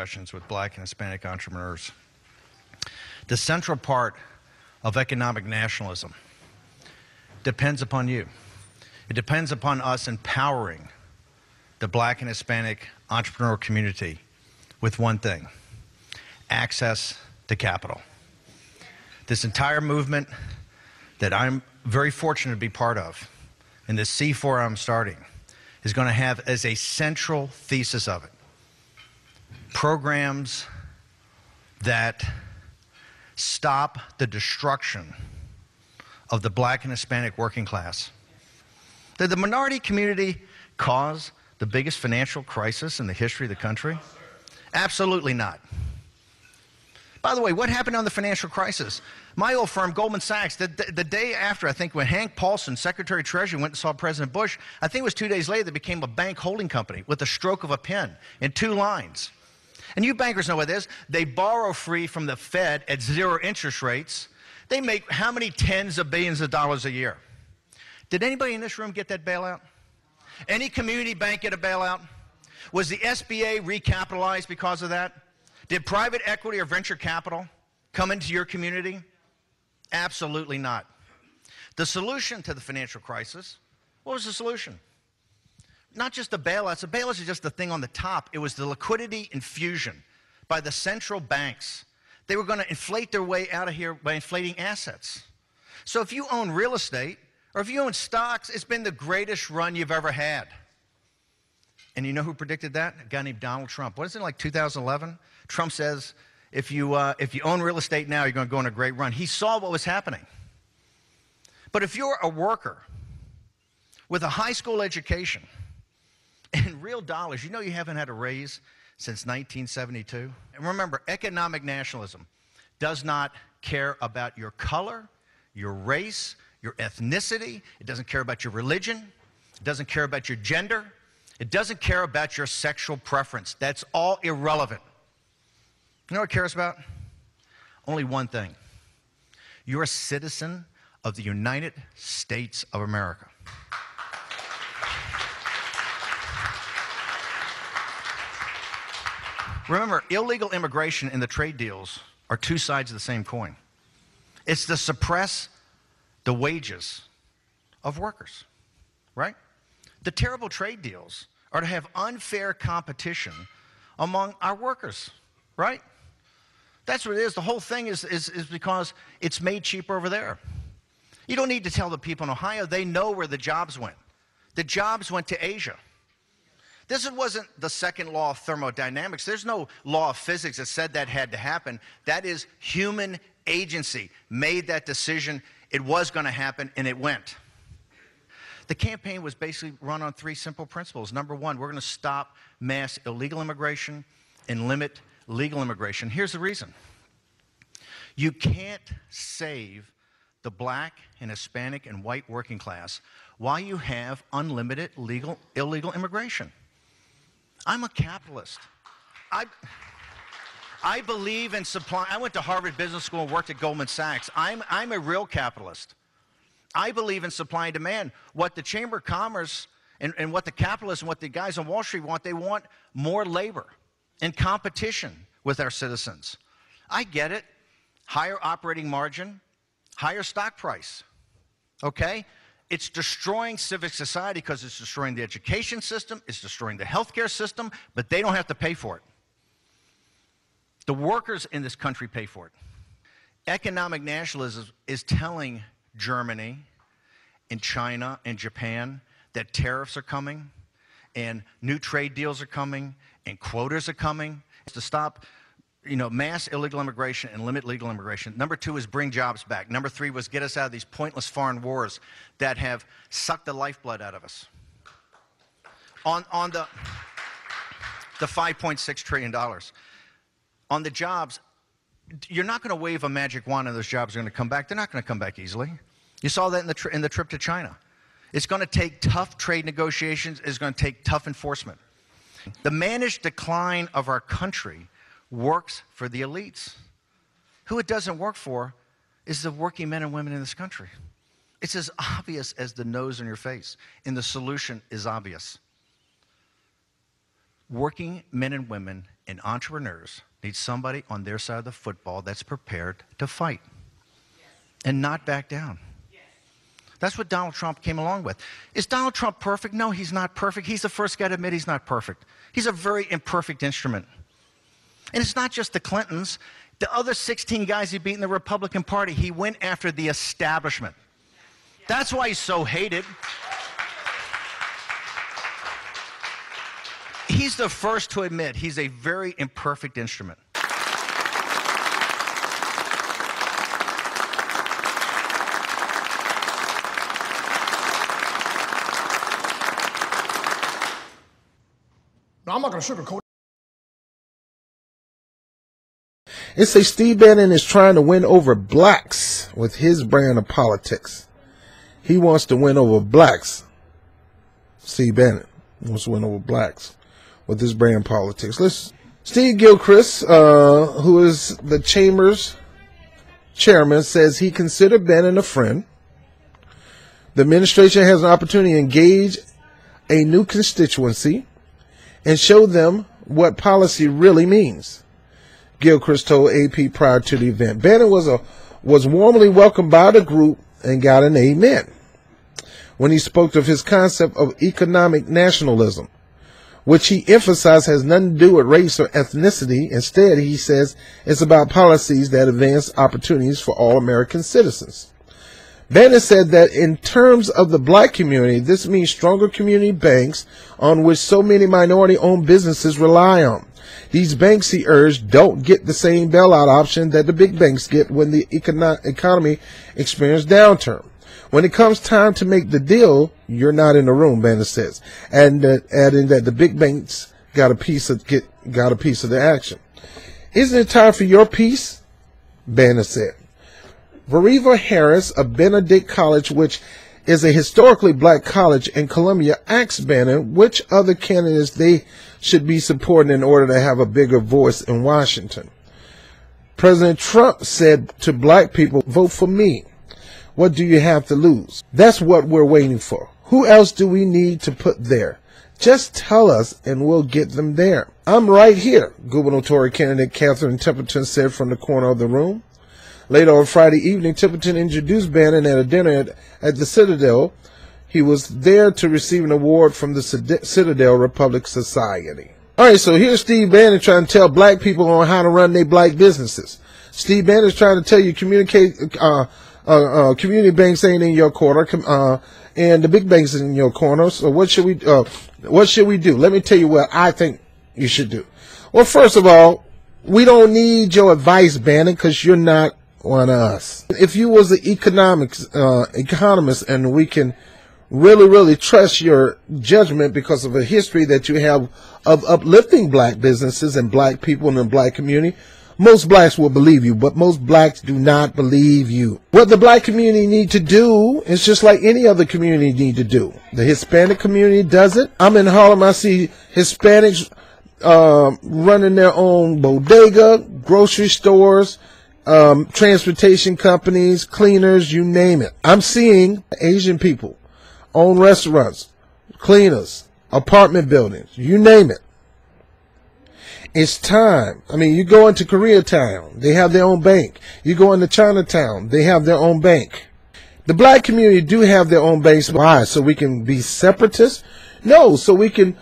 discussions with Black and Hispanic entrepreneurs. The central part of economic nationalism depends upon you. It depends upon us empowering the Black and Hispanic entrepreneur community with one thing: access to capital. This entire movement that I'm very fortunate to be part of, and this C4 I'm starting, is going to have as a central thesis of it programs that stop the destruction of the Black and Hispanic working class. Did the minority community cause the biggest financial crisis in the history of the country? Absolutely not. By the way, what happened on the financial crisis? My old firm, Goldman Sachs, the day after, I think, when Hank Paulson, Secretary of Treasury, went and saw President Bush, I think it was 2 days later, they became a bank holding company with a stroke of a pen in 2 lines. And you bankers know what it is. They borrow free from the Fed at 0 interest rates. They make how many tens of billions of dollars a year? Did anybody in this room get that bailout? Any community bank get a bailout? Was the SBA recapitalized because of that? Did private equity or venture capital come into your community? Absolutely not. The solution to the financial crisis, what was the solution? Not just the bailouts. The bailouts are just the thing on the top. It was the liquidity infusion by the central banks. They were going to inflate their way out of here by inflating assets. So if you own real estate or if you own stocks, it's been the greatest run you've ever had. And you know who predicted that? A guy named Donald Trump. What is it, like 2011? Trump says, if you own real estate now, you're going to go on a great run. He saw what was happening. But if you're a worker with a high school education, in real dollars, you know you haven't had a raise since 1972. And remember, economic nationalism does not care about your color, your race, your ethnicity. It doesn't care about your religion. It doesn't care about your gender. It doesn't care about your sexual preference. That's all irrelevant. You know what it cares about? Only one thing. You're a citizen of the United States of America. Remember, illegal immigration and the trade deals are 2 sides of the same coin. It's to suppress the wages of workers, right? The terrible trade deals are to have unfair competition among our workers, right? That's what it is. The whole thing is because it's made cheaper over there. You don't need to tell the people in Ohio. They know where the jobs went. The jobs went to Asia. This wasn't the second law of thermodynamics. There's no law of physics that said that had to happen. That is human agency made that decision. It was going to happen, and it went. The campaign was basically run on 3 simple principles. Number 1, we're going to stop mass illegal immigration and limit legal immigration. Here's the reason. You can't save the Black and Hispanic and white working class while you have unlimited illegal immigration. I'm a capitalist. I believe in supply. I went to Harvard Business School and worked at Goldman Sachs. I'm a real capitalist. I believe in supply and demand. What the Chamber of Commerce and what the capitalists and what the guys on Wall Street want, they want more labor and competition with our citizens. I get it. Higher operating margin, higher stock price. Okay? It's destroying civic society because it's destroying the education system, it's destroying the healthcare system, but they don't have to pay for it. The workers in this country pay for it. Economic nationalism is telling Germany and China and Japan that tariffs are coming and new trade deals are coming and quotas are coming to stop mass illegal immigration and limit legal immigration. Number 2 is bring jobs back. Number 3 was get us out of these pointless foreign wars that have sucked the lifeblood out of us. On the $5.6 trillion. On the jobs, you're not going to wave a magic wand and those jobs are going to come back. They're not going to come back easily. You saw that in the trip to China. It's going to take tough trade negotiations. It's going to take tough enforcement. The managed decline of our country works for the elites. Who it doesn't work for is the working men and women in this country. It's as obvious as the nose on your face, and the solution is obvious. Working men and women And entrepreneurs need somebody on their side of the football that's prepared to fight and not back down. That's what Donald Trump came along with. Is Donald Trump perfect? No, he's not perfect. He's the first guy to admit he's not perfect. He's a very imperfect instrument. And it's not just the Clintons. The other 16 guys he beat in the Republican Party, he went after the establishment. That's why he's so hated. He's the first to admit he's a very imperfect instrument. Now, I'm not going to sugarcoat. It says Steve Bannon is trying to win over blacks with his brand of politics. He wants to win over blacks. Steve Bannon wants to win over blacks with his brand politics. Listen, Steve Gilchrist, who is the Chamber's chairman, says he considered Bannon a friend. The administration has an opportunity to engage a new constituency and show them what policy really means, Gilchrist told AP prior to the event. Bannon was warmly welcomed by the group and got an amen when he spoke of his concept of economic nationalism, which he emphasized has nothing to do with race or ethnicity. Instead, he says it's about policies that advance opportunities for all American citizens. Bannon said that in terms of the black community, this means stronger community banks on which so many minority-owned businesses rely on. These banks, he urged, don't get the same bailout option that the big banks get when the economy experiences downturn. When it comes time to make the deal, you're not in the room, Bannon says, and adding that the big banks got a piece of the action. Isn't it time for your piece? Bannon said. Veriva Harris of Benedict College, which is a historically black college in Columbia, asked Bannon which other candidates they should be supporting in order to have a bigger voice in Washington. President Trump said to black people, vote for me. What do you have to lose? That's what we're waiting for. Who else do we need to put there? Just tell us and we'll get them there. I'm right here, gubernatorial candidate Catherine Templeton said from the corner of the room. Later on Friday evening, Templeton introduced Bannon at a dinner at the Citadel. He was there to receive an award from the Citadel Republic Society. All right, so here's Steve Bannon trying to tell black people on how to run their black businesses. Steve Bannon is trying to tell you community banks ain't in your corner, and the big banks is in your corner. So what should we do? Let me tell you what I think you should do. Well, first of all, we don't need your advice, Bannon, because you're not one of us. If you was an economist, and we can really trust your judgment because of a history that you have of uplifting black businesses and black people in the black community, most blacks will believe you, but most blacks do not believe you. What the black community need to do is just like any other community need to do. The Hispanic community does it. I'm in Harlem, I see Hispanics running their own bodega, grocery stores, transportation companies, cleaners, you name it. I'm seeing Asian people own restaurants, cleaners, apartment buildings, you name it. It's time. I mean, you go into Koreatown, they have their own bank. You go into Chinatown, they have their own bank. The black community do have their own banks. Why? So we can be separatists? No, so we can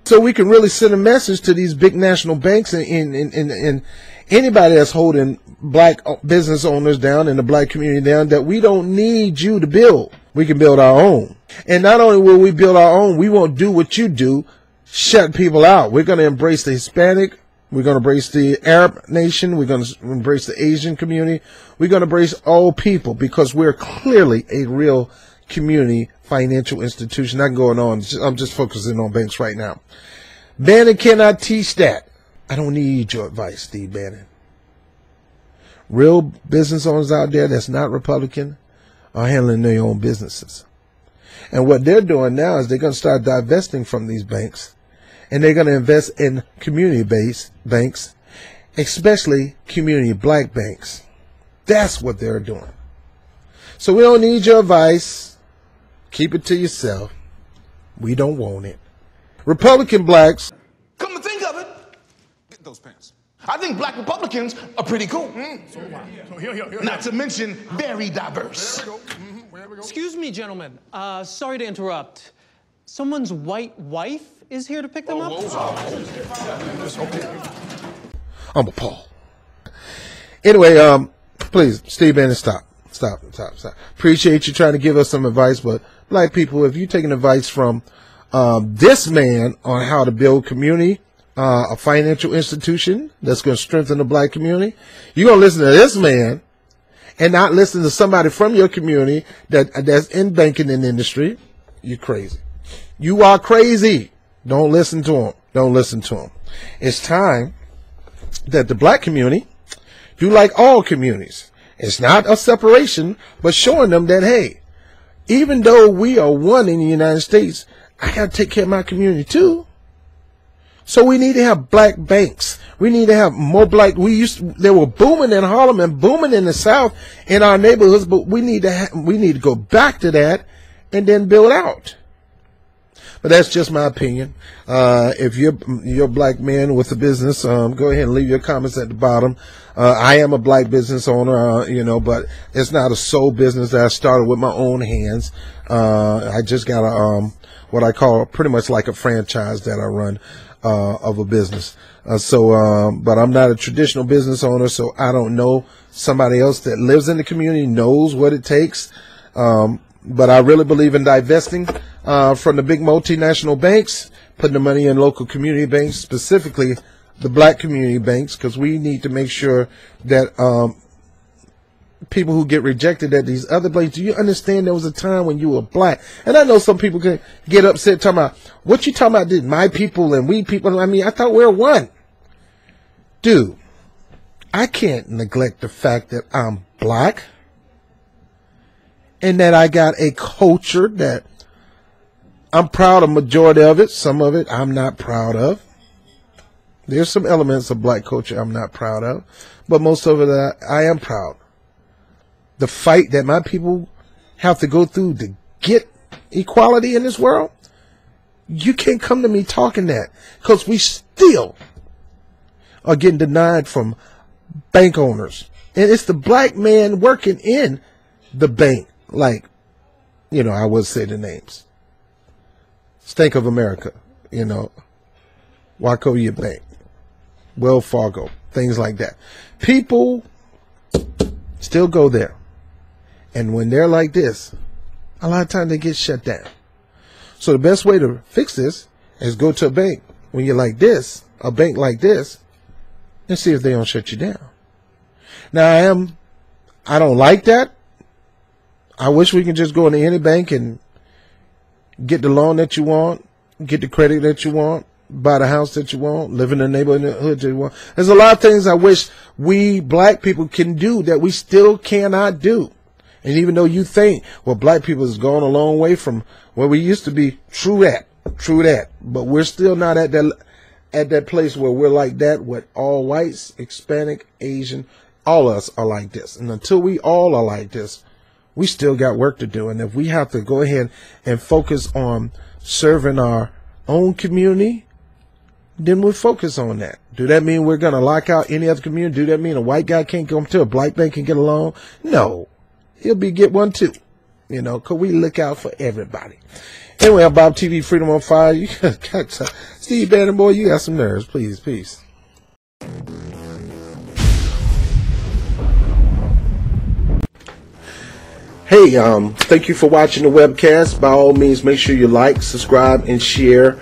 really send a message to these big national banks and anybody that's holding black business owners down and the black community down that we don't need you to build. We can build our own. And not only will we build our own, we won't do what you do, shut people out. We're going to embrace the Hispanic. We're going to embrace the Arab nation. We're going to embrace the Asian community. We're going to embrace all people because we're clearly a real community financial institution. Not going on. I'm just focusing on banks right now. Bannon cannot teach that. I don't need your advice, Steve Bannon. Real business owners out there that's not Republican are handling their own businesses. And what they're doing now is they're going to start divesting from these banks, and they're going to invest in community-based banks, especially community black banks. That's what they're doing. So we don't need your advice. Keep it to yourself. We don't want it. Republican blacks, Come to think of it, those pants. I think black Republicans are pretty cool. Not to mention very diverse. Excuse me, gentlemen. Sorry to interrupt. Someone's white wife is here to pick them up? I'm appalled. Anyway, please, Steve Bannon, stop. Appreciate you trying to give us some advice, but black people, if you're taking advice from this man on how to build community, a financial institution that's going to strengthen the black community, you're going to listen to this man and not listen to somebody from your community that's in banking and industry. You're crazy. You are crazy. Don't listen to him. Don't listen to him. It's time that the black community do like all communities. It's not a separation, but showing them that, hey, even though we are one in the United States, I got to take care of my community too. So we need to have black banks. We need to have more black. They were booming in Harlem and booming in the South in our neighborhoods, but we need to go back to that and then build out. But that's just my opinion. If you're a black man with a business, go ahead and leave your comments at the bottom. I am a black business owner, but it's not a sole business that I started with my own hands. I just got what I call pretty much like a franchise that I run of a business. But I'm not a traditional business owner, so I don't know. Somebody else that lives in the community knows what it takes. But I really believe in divesting from the big multinational banks, putting the money in local community banks, specifically the black community banks, because we need to make sure that people who get rejected at these other banks, do you understand there was a time when you were black? And I know some people can get upset talking about, what you talking about, did my people and we people? I mean, I thought we were one. Dude, I can't neglect the fact that I'm black and that I got a culture that I'm proud of majority of it. Some of it I'm not proud of. There's some elements of black culture I'm not proud of, but most of it I am proud. The fight that my people have to go through to get equality in this world, you can't come to me talking that, because we still are getting denied from bank owners. And it's the black man working in the bank. Like, I would say the names. Bank of America, Wachovia Bank, Wells Fargo, things like that. People still go there. And when they're like this, a lot of times they get shut down. So the best way to fix this is go to a bank when you're like this, a bank like this, and see if they don't shut you down. Now, I don't like that. I wish we could just go into any bank and get the loan that you want, get the credit that you want, buy the house that you want, live in the neighborhood that you want. There's a lot of things I wish we black people can do that we still cannot do. And even though you think, well, black people has gone a long way from where we used to be, true that. But we're still not at that place where we're like that with all whites, Hispanic, Asian, all of us are like this. And until we all are like this, we still got work to do. And if we have to go ahead and focus on serving our own community, then we'll focus on that. Do that mean we're going to lock out any other community? Do that mean a white guy can't come to a black bank and get a loan? No. He'll get one too. Because we look out for everybody. Anyway, I'm Bob TV, Freedom on Fire. You got Steve Bannon, boy, you got some nerves. Please, peace. Hey, thank you for watching the webcast. By all means, make sure you like, subscribe, and share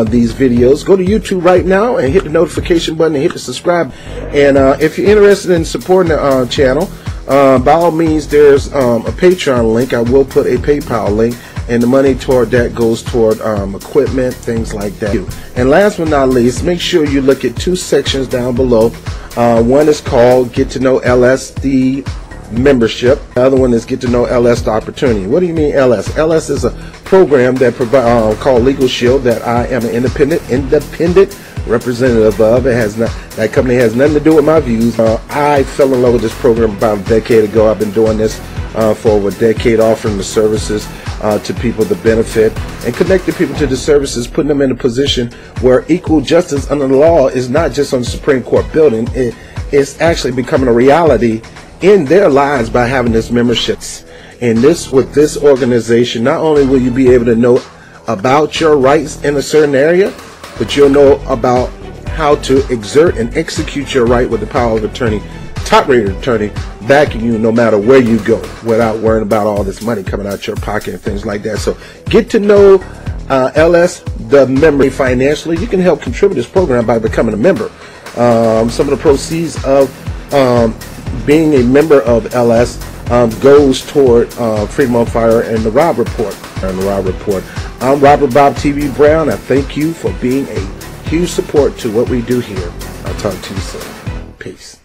these videos. Go to YouTube right now and hit the notification button and hit the subscribe. And if you're interested in supporting the channel, by all means, there's a Patreon link. I will put a PayPal link, and the money toward that goes toward equipment, things like that. And last but not least, make sure you look at two sections down below. One is called Get to Know LS, the membership. The other one is Get to Know LS, the opportunity. What do you mean LS? LS is a program that called Legal Shield that I am an independent representative of. That company has nothing to do with my views. I fell in love with this program about a decade ago. I've been doing this for over a decade, offering the services to people to benefit and connecting people to the services, putting them in a position where equal justice under the law is not just on the Supreme Court building. It's actually becoming a reality in their lives by having this memberships. And with this organization, not only will you be able to know about your rights in a certain area, but you'll know about how to exert and execute your right with the power of attorney, top-rated attorney, backing you no matter where you go, without worrying about all this money coming out your pocket and things like that. So get to know LS, the member, financially. You can help contribute to this program by becoming a member. Some of the proceeds of being a member of LS goes toward Freedom on Fire and the Rob Report. I'm Robert Bob TV Brown. I thank you for being a huge support to what we do here. I'll talk to you soon. Peace.